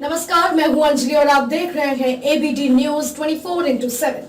नमस्कार, मैं हूं अंजलि और आप देख रहे हैं एबीटी न्यूज 24/7।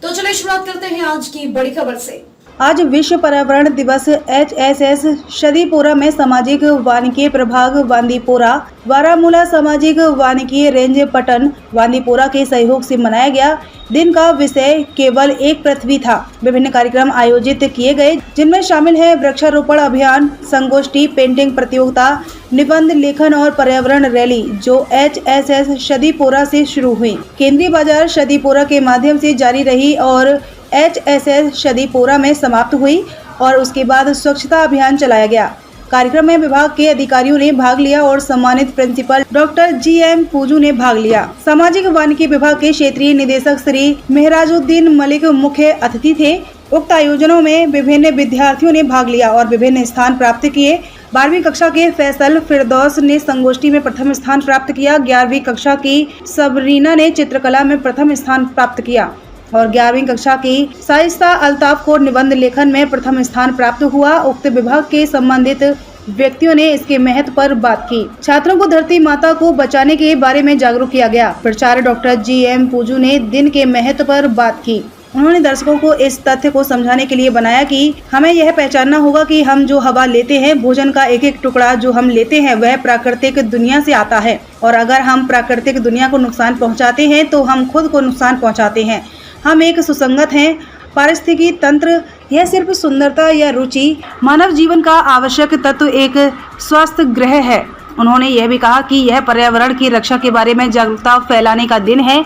तो चलिए शुरुआत करते हैं आज की बड़ी खबर से। आज विश्व पर्यावरण दिवस HSS शदीपोरा में सामाजिक वानिकी प्रभाग वांदीपोरा, बारामूला सामाजिक वानिकी रेंज पटन वांदीपोरा के सहयोग से मनाया गया। दिन का विषय केवल एक पृथ्वी था। विभिन्न कार्यक्रम आयोजित किए गए, जिनमें शामिल है वृक्षारोपण अभियान, संगोष्ठी, पेंटिंग प्रतियोगिता, निबंध लेखन और पर्यावरण रैली, जो HSS शदीपोरा से शुरू हुई। केंद्रीय बाजार शदीपोरा के माध्यम से जारी रही और HSS शदीपोरा में समाप्त हुई और उसके बाद स्वच्छता अभियान चलाया गया। कार्यक्रम में विभाग के अधिकारियों ने भाग लिया और सम्मानित प्रिंसिपल डॉक्टर GM पूजू ने भाग लिया। सामाजिक वानिकी विभाग के क्षेत्रीय निदेशक श्री मेहराजुद्दीन मलिक मुख्य अतिथि थे। उक्त आयोजनों में विभिन्न विद्यार्थियों ने भाग लिया और विभिन्न स्थान प्राप्त किए। 12वीं कक्षा के फैसल फिरदौस ने संगोष्ठी में प्रथम स्थान प्राप्त किया। 11वीं कक्षा की सबरीना ने चित्रकला में प्रथम स्थान प्राप्त किया और 11वीं कक्षा की साइस्ता अल्ताफ को निबंध लेखन में प्रथम स्थान प्राप्त हुआ। उक्त विभाग के संबंधित व्यक्तियों ने इसके महत्व पर बात की। छात्रों को धरती माता को बचाने के बारे में जागरूक किया गया। प्राचार्य डॉक्टर GM पूजू ने दिन के महत्व पर बात की। उन्होंने दर्शकों को इस तथ्य को समझाने के लिए बनाया कि हमें यह पहचानना होगा कि हम जो हवा लेते हैं, भोजन का एक एक टुकड़ा जो हम लेते हैं, वह प्राकृतिक दुनिया से आता है और अगर हम प्राकृतिक दुनिया को नुकसान पहुंचाते हैं तो हम खुद को नुकसान पहुंचाते हैं। हम एक सुसंगत हैं। पारिस्थितिकी तंत्र यह सिर्फ सुंदरता या रुचि, मानव जीवन का आवश्यक तत्व एक स्वस्थ ग्रह है। उन्होंने यह भी कहा कि यह पर्यावरण की रक्षा के बारे में जागरूकता फैलाने का दिन है।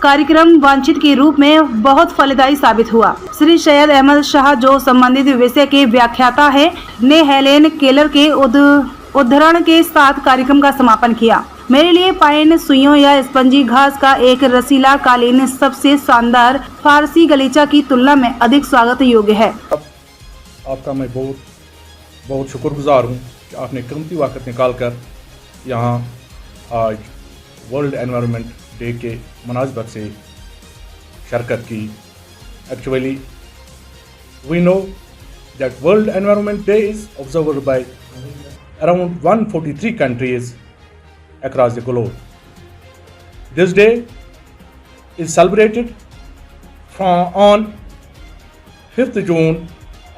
कार्यक्रम वांछित के रूप में बहुत फलदायी साबित हुआ। श्री सैयद अहमद शाह, जो संबंधित विषय के व्याख्याता है, ने हेलेन केलर के उद्धरण के साथ कार्यक्रम का समापन किया। मेरे लिए पाइन सुइयों या स्पंजी घास का एक रसीला कालीन सबसे शानदार फारसी गलीचा की तुलना में अधिक स्वागत योग्य है। आपका मैं बहुत शुक्रगुजार हूँ कि आपने कीमती वक्त निकाल कर यहाँ आज वर्ल्ड एनवायरनमेंट डे के मुनासबत से शिरकत की। Actually we know that world environment day is observed by around 143 countries across the globe. This day is celebrated on 5th June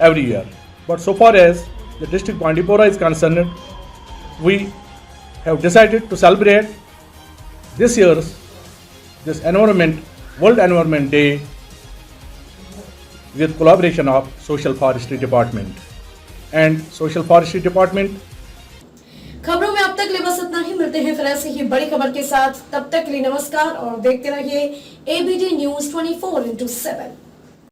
every year. But so far as the district Bandipora is concerned, we have decided to celebrate this year's World Environment Day with collaboration of Social Forestry Department and Social Forestry Department. खबरों में अब तक ले बस इतना ही। मिलते हैं फिर ऐसे ही बड़ी खबर के साथ। तब तक के लिए नमस्कार और देखते रहिए एबीटी न्यूज 24/7।